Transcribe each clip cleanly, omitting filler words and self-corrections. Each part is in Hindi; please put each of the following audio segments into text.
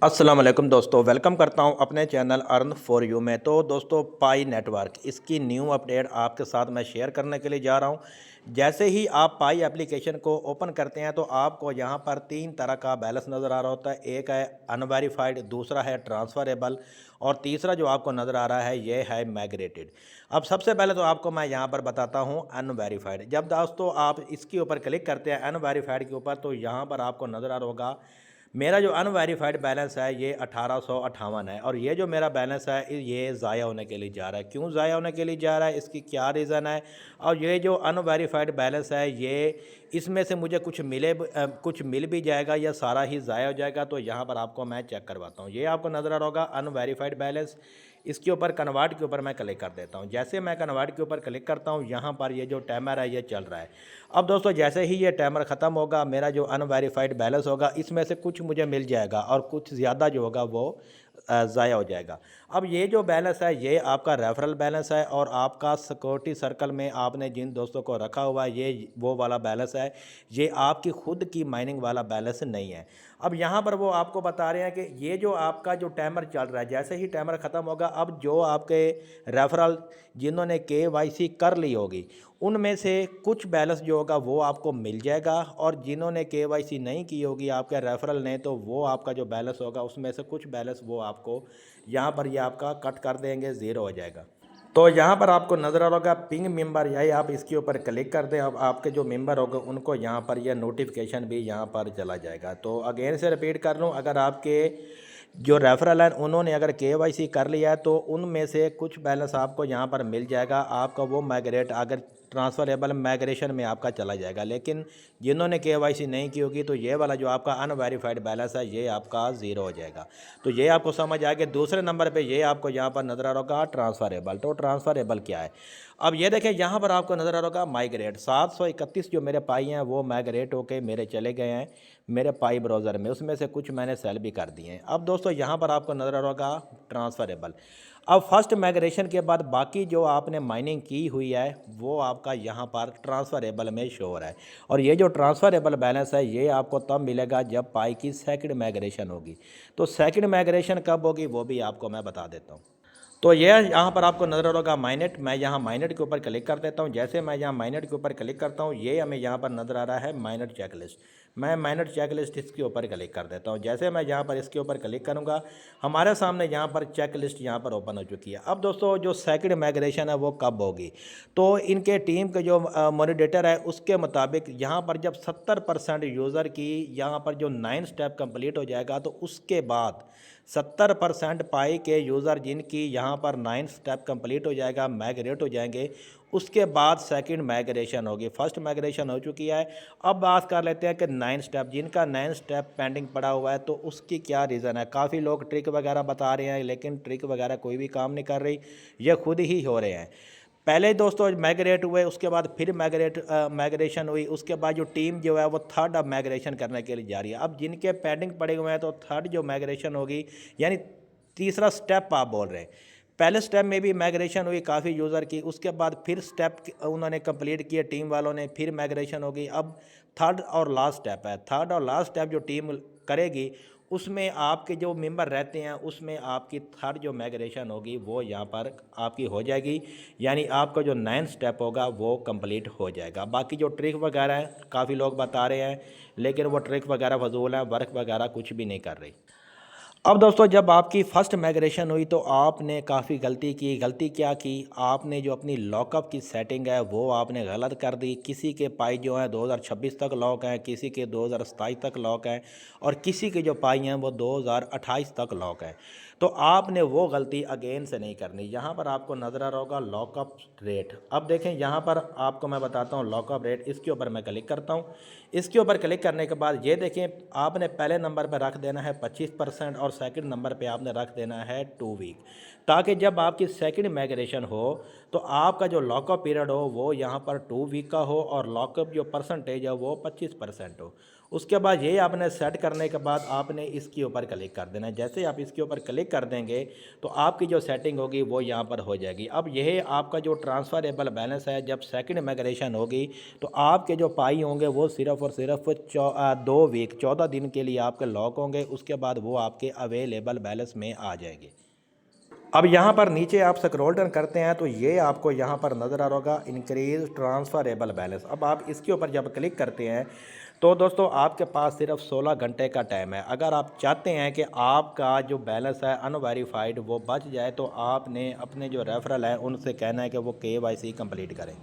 अस्सलाम वालेकुम दोस्तों, वेलकम करता हूं अपने चैनल अर्न फॉर यू में। तो दोस्तों, पाई नेटवर्क इसकी न्यू अपडेट आपके साथ मैं शेयर करने के लिए जा रहा हूं। जैसे ही आप पाई एप्लीकेशन को ओपन करते हैं तो आपको यहां पर तीन तरह का बैलेंस नज़र आ रहा होता है। एक है अनवेरीफाइड, दूसरा है ट्रांसफ़रेबल और तीसरा जो आपको नज़र आ रहा है ये है माइग्रेटेड। अब सबसे पहले तो आपको मैं यहाँ पर बताता हूँ अनवेरीफाइड। जब दोस्तों आप इसके ऊपर क्लिक करते हैं अनवेरीफाइड के ऊपर, तो यहाँ पर आपको नज़र आ रहा होगा मेरा जो अनवेरीफाइड बैलेंस है ये 1858 है और ये जो मेरा बैलेंस है ये ज़ाया होने के लिए जा रहा है। क्यों ज़ाया होने के लिए जा रहा है, इसकी क्या रीज़न है? और ये जो अनवेरीफाइड बैलेंस है ये इसमें से मुझे कुछ मिल भी जाएगा या सारा ही ज़ाया हो जाएगा? तो यहाँ पर आपको मैं चेक करवाता हूँ। ये आपको नज़र आ रहा होगा अनवेरीफाइड बैलेंस। इसके ऊपर कन्वर्ट के ऊपर मैं क्लिक कर देता हूँ। जैसे मैं कन्वर्ट के ऊपर क्लिक करता हूँ, यहाँ पर ये जो टाइमर है ये चल रहा है। अब दोस्तों, जैसे ही ये टाइमर ख़त्म होगा, मेरा जो अनवेरीफाइड बैलेंस होगा इसमें से कुछ मुझे मिल जाएगा और कुछ ज़्यादा जो होगा वो ज़ाया हो जाएगा। अब ये जो बैलेंस है ये आपका रेफरल बैलेंस है और आपका सिक्योरिटी सर्कल में आपने जिन दोस्तों को रखा हुआ है ये वो वाला बैलेंस है। ये आपकी खुद की माइनिंग वाला बैलेंस नहीं है। अब यहाँ पर वो आपको बता रहे हैं कि ये जो आपका जो टाइमर चल रहा है, जैसे ही टाइमर ख़त्म होगा, अब जो आपके रेफरल जिन्होंने केवाईसी कर ली होगी उनमें से कुछ बैलेंस जो होगा वो आपको मिल जाएगा और जिन्होंने केवाईसी नहीं की होगी आपके रेफरल ने, तो वो आपका जो बैलेंस होगा उसमें से कुछ बैलेंस वो आपको यहाँ पर ये आपका कट कर देंगे, ज़ीरो हो जाएगा। तो यहाँ पर आपको नज़र आ रहा होगा पिंग मेंबर, यही आप इसके ऊपर क्लिक कर दें। अब आपके जो मेंबर होंगे उनको यहाँ पर यह नोटिफिकेशन भी यहाँ पर चला जाएगा। तो अगेन से रिपीट कर लूँ, अगर आपके जो रेफरल है उन्होंने अगर केवाईसी कर लिया है तो उनमें से कुछ बैलेंस आपको यहाँ पर मिल जाएगा। आपका वो माइग्रेट अगर ट्रांसफ़रेबल माइग्रेशन में आपका चला जाएगा। लेकिन जिन्होंने केवाईसी नहीं की होगी तो ये वाला जो आपका अनवेरीफाइड बैलेंस है ये आपका ज़ीरो हो जाएगा। तो ये आपको समझ आ गया। दूसरे नंबर पे ये आपको यहाँ पर नज़र आ रहा होगा ट्रांसफ़रेबल। तो ट्रांसफ़रेबल क्या है? अब ये देखें, यहाँ पर आपको नज़र आ रहा होगा माइग्रेट। 731 जो मेरे पाई हैं वो माइग्रेट होके मेरे चले गए हैं मेरे पाई ब्राउज़र में, उसमें से कुछ मैंने सेल भी कर दिए हैं। अब दोस्तों, यहाँ पर आपको नज़र आ रहा होगा ट्रांसफ़रेबल। अब फर्स्ट माइग्रेशन के बाद बाकी जो आपने माइनिंग की हुई है वो आपका यहाँ पर ट्रांसफ़रेबल में शो हो रहा है। और ये जो ट्रांसफ़रेबल बैलेंस है ये आपको तब मिलेगा जब पाई की सेकंड माइग्रेशन होगी। तो सेकंड माइग्रेशन कब होगी वो भी आपको मैं बता देता हूँ। तो ये यहाँ पर आपको नज़र आ रहा होगा माइनेट। मैं यहाँ माइनेट के ऊपर क्लिक कर देता हूँ। जैसे मैं यहाँ माइनेट के ऊपर क्लिक करता हूँ ये हमें यहाँ पर नज़र आ रहा है माइनेट चेकलिस्ट। मैं माइनेट चेकलिस्ट इसके ऊपर क्लिक कर देता हूँ। जैसे मैं यहाँ पर इसके ऊपर क्लिक करूँगा हमारे सामने यहाँ पर चेकलिस्ट यहाँ पर ओपन हो चुकी है। अब दोस्तों, जो सेकंड माइग्रेशन है वो कब होगी? तो इनके टीम के जो मॉनिटर है उसके मुताबिक यहाँ पर जब 70% यूज़र की यहाँ पर जो 9 स्टेप कंप्लीट हो जाएगा तो उसके बाद 70% पाई के यूज़र जिनकी यहाँ पर 9 स्टेप कंप्लीट हो जाएगा, माइग्रेट हो जाएंगे, उसके बाद सेकंड माइग्रेशन होगी। फर्स्ट माइग्रेशन हो चुकी है। अब बात कर लेते हैं कि 9 स्टेप, जिनका 9 स्टेप पेंडिंग पड़ा हुआ है तो उसकी क्या रीज़न है। काफ़ी लोग ट्रिक वगैरह बता रहे हैं लेकिन ट्रिक वगैरह कोई भी काम नहीं कर रही, ये खुद ही हो रहे हैं। पहले दोस्तों माइग्रेट हुए, उसके बाद फिर माइग्रेशन हुई, उसके बाद जो टीम जो है वो थर्ड अब माइग्रेशन करने के लिए जा रही है। अब जिनके पेंडिंग पड़े हुए हैं तो थर्ड जो माइग्रेशन होगी, यानी तीसरा स्टेप आप बोल रहे हैं। पहले स्टेप में भी माइग्रेशन हुई काफ़ी यूज़र की, उसके बाद फिर स्टेप उन्होंने कंप्लीट किए टीम वालों ने, फिर माइग्रेशन होगी। अब थर्ड और लास्ट स्टेप है। थर्ड और लास्ट स्टेप जो टीम करेगी उसमें आपके जो मेंबर रहते हैं उसमें आपकी थर्ड जो माइग्रेशन होगी वो यहाँ पर आपकी हो जाएगी, यानी आपका जो 9 स्टेप होगा वो कंप्लीट हो जाएगा। बाकी जो ट्रिक वगैरह है काफ़ी लोग बता रहे हैं लेकिन वो ट्रिक वगैरह फजूल है, वर्क वगैरह कुछ भी नहीं कर रही। अब दोस्तों, जब आपकी फ़र्स्ट माइग्रेशन हुई तो आपने काफ़ी गलती की। गलती क्या की? आपने जो अपनी लॉकअप की सेटिंग है वो आपने गलत कर दी। किसी के पाई जो हैं 2026 तक लॉक हैं, किसी के 2027 तक लॉक हैं और किसी के जो पाई हैं वो 2028 तक लॉक हैं। तो आपने वो गलती अगेन से नहीं करनी। यहाँ पर आपको नज़र आ रहा होगा लॉकअप रेट। अब देखें, यहाँ पर आपको मैं बताता हूँ लॉकअप रेट। इसके ऊपर मैं क्लिक करता हूँ। इसके ऊपर क्लिक करने के बाद ये देखें, आपने पहले नंबर पर रख देना है 25% और सेकंड नंबर पे आपने रख देना है 2 वीक, ताकि जब आपकी सेकंड माइग्रेशन हो तो आपका जो लॉकअप पीरियड हो वो यहाँ पर 2 वीक का हो और लॉकअप जो परसेंटेज है वो 25% हो। उसके बाद ये आपने सेट करने के बाद आपने इसके ऊपर क्लिक कर देना है। जैसे आप इसके ऊपर क्लिक कर देंगे तो आपकी जो सेटिंग होगी वो यहाँ पर हो जाएगी। अब यह आपका जो ट्रांसफ़रेबल बैलेंस है, जब सेकंड माइग्रेशन होगी तो आपके जो पाई होंगे वो सिर्फ़ और सिर्फ 2 वीक 14 दिन के लिए आपके लॉक होंगे। उसके बाद वो आपके अवेलेबल बैलेंस में आ जाएंगे। अब यहाँ पर नीचे आप स्क्रॉल डाउन करते हैं तो ये आपको यहाँ पर नज़र आ रहा होगा इंक्रीज़ ट्रांसफ़रेबल बैलेंस। अब आप इसके ऊपर जब क्लिक करते हैं तो दोस्तों आपके पास सिर्फ 16 घंटे का टाइम है। अगर आप चाहते हैं कि आपका जो बैलेंस है अनवेरीफाइड वो बच जाए तो आपने अपने जो रेफरल है उनसे कहना है कि वो KYC कंप्लीट करें।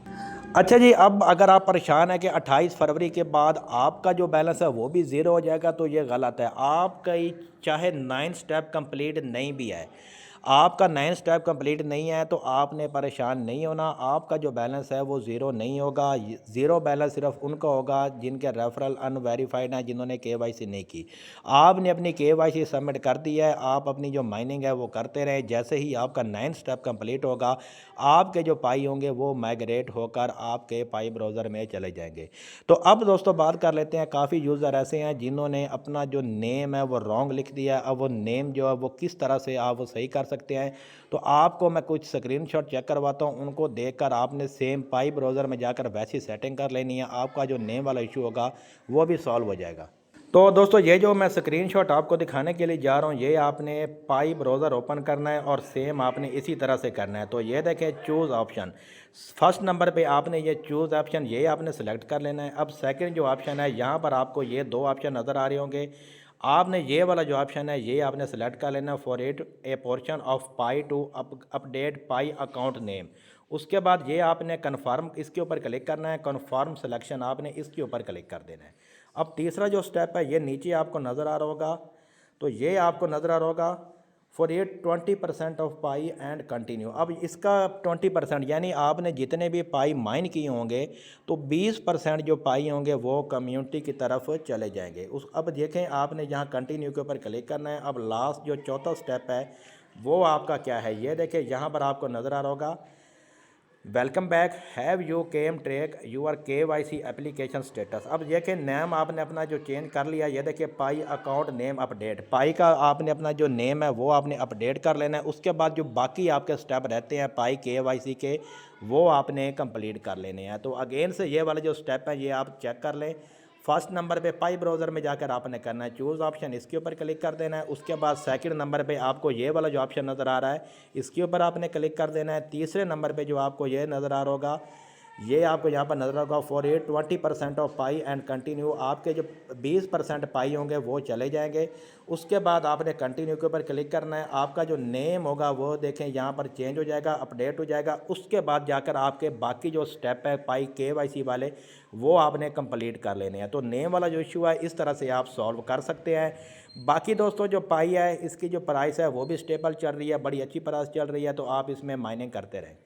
अच्छा जी, अब अगर आप परेशान हैं कि 28 फरवरी के बाद आपका जो बैलेंस है वो भी ज़ीरो हो जाएगा, तो ये गलत है। आपका ही चाहे 9 स्टेप कंप्लीट नहीं भी है, आपका 9 स्टेप कंप्लीट नहीं है तो आपने परेशान नहीं होना। आपका जो बैलेंस है वो ज़ीरो नहीं होगा। ज़ीरो बैलेंस सिर्फ उनका होगा जिनके रेफरल अनवेरीफाइड हैं, जिन्होंने KYC नहीं की। आपने अपनी KYC सबमिट कर दी है, आप अपनी जो माइनिंग है वो करते रहें। जैसे ही आपका 9 स्टेप कंप्लीट होगा, आपके जो पाई होंगे वो माइग्रेट होकर आपके पाई ब्राउज़र में चले जाएंगे। तो अब दोस्तों बात कर लेते हैं, काफ़ी यूज़र ऐसे हैं जिन्होंने अपना जो नेम है वो रॉन्ग लिख दिया। अब वो नेम जो है वो किस तरह से आप वो सही कर सकते हैं, तो आपको मैं कुछ स्क्रीनशॉट चेक करवाता हूं। उनको देखकर आपने सेम पाई ब्राउज़र में जाकर वैसी सेटिंग कर लेनी है। आपका जो नेम वाला इशू होगा वो भी सॉल्व हो जाएगा। तो दोस्तों ये जो मैं स्क्रीनशॉट आपको दिखाने के लिए जा रहा हूँ, ये आपने पाई ब्राउज़र ओपन करना है और सेम आपने इसी तरह से करना है। तो ये देखें चूज़ ऑप्शन, फर्स्ट नंबर पे आपने ये चूज़ ऑप्शन ये आपने सेलेक्ट कर लेना है। अब सेकंड जो ऑप्शन है, यहाँ पर आपको ये 2 ऑप्शन नज़र आ रहे होंगे। आपने ये वाला जो ऑप्शन है ये आपने सेलेक्ट कर लेना, for it a portion of pie to update pie account name. उसके बाद ये आपने कन्फर्म इसके ऊपर क्लिक करना है, कन्फर्म सिलेक्शन आपने इसके ऊपर क्लिक कर देना है। अब तीसरा जो स्टेप है ये नीचे आपको नज़र आ रहा होगा, तो ये आपको नज़र आ रहा होगा फॉर ये 20% ऑफ पाई एंड कंटिन्यू। अब इसका 20% यानी आपने जितने भी पाई माइन किए होंगे तो 20% जो पाई होंगे वो कम्युनिटी की तरफ चले जाएंगे। उस अब देखें आपने यहाँ कंटिन्यू के ऊपर क्लिक करना है। अब लास्ट जो चौथा स्टेप है वो आपका क्या है, ये देखें यहाँ पर आपको नज़र आ रहा होगा welcome back, have you came track your KYC application status. अब देखिए नेम आपने अपना जो चेंज कर लिया, ये देखिए पाई अकाउंट नेम अपडेट, पाई का आपने अपना जो नेम है वो आपने अपडेट कर लेना है। उसके बाद जो बाकी आपके स्टेप रहते हैं पाई KYC के वो आपने कंप्लीट कर लेने हैं। तो अगेन से ये वाले जो स्टेप हैं ये आप चेक कर लें। फर्स्ट नंबर पे पाई ब्राउज़र में जाकर आपने करना है चूज़ ऑप्शन, इसके ऊपर क्लिक कर देना है। उसके बाद सेकंड नंबर पे आपको ये वाला जो ऑप्शन नज़र आ रहा है इसके ऊपर आपने क्लिक कर देना है। तीसरे नंबर पे जो आपको ये नज़र आ रहा होगा, ये आपको यहाँ पर नज़र होगा फॉर ये 20% ऑफ पाई एंड कंटिन्यू, आपके जो 20% पाई होंगे वो चले जाएंगे। उसके बाद आपने कंटिन्यू के ऊपर क्लिक करना है। आपका जो नेम होगा वो देखें यहाँ पर चेंज हो जाएगा, अपडेट हो जाएगा। उसके बाद जाकर आपके बाकी जो स्टेप है पाई KYC वाले वो आपने कंप्लीट कर लेने हैं। तो नेम वाला जो इशू है इस तरह से आप सॉल्व कर सकते हैं। बाकी दोस्तों जो पाई है इसकी जो प्राइस है वो भी स्टेबल चल रही है, बड़ी अच्छी प्राइस चल रही है, तो आप इसमें माइनिंग करते रहें।